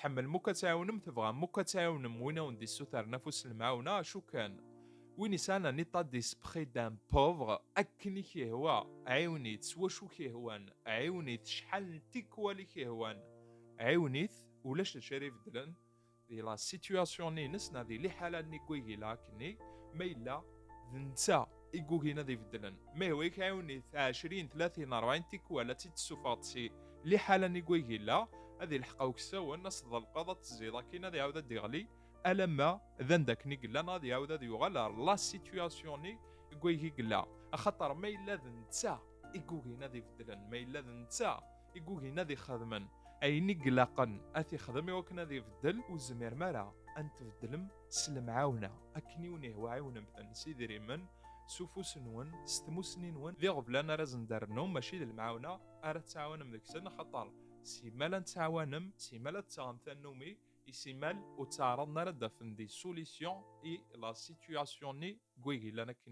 تحمل موكا تعاونم تبغى موكا تعاونم وين وندي السوتر نفس المعاونة شو كان وين سانا نيطا ديسبخي دان بوفغ أكني كيهوا عاونيت سوا شو كيهوان عاونيت شحال تيكوالي كيهوان عاونيت ولاش الشريف دلن دي لا سيتوياسيون نينس نادي لي حالة ني كويكي لاكني ما إلا ذنسا إيكوكينا دي فدلن ما هو يكاونيت 20 30 40 تيكوالا تيتسوفاطسي لي حالة ني كويكي لا هذه الحقاوك سوا الناس ضلقضة الزيضة كينا دي عاودة ديغلي ألما ذن داك ني قلا ناضي عاودة يغال لا سيتوياسيون ني كويكي قلا أخطر ما إلا ذنسا إيكوكينا دي فدلن ما إلا ذنسا إيكوكينا دي خدمن أيني قلاقن أثي خدمي وكنا ذي فدل وزمير مرا أنت فدلم سلم عاونة أكني ونيه وعاونة مثلا سيدي ريمن سوفوس نون ستموسني نون ذي غفلان رازن دار نوم ماشي ذي المعاونة أرى تعاونم ذيك سنة خطر سيمالا نتعاونم سيمالا تغنثان نومي سيمال وتعرضنا ردا فندي سوليسيون إي لا سيتوياسيون ني كويكي لنا كني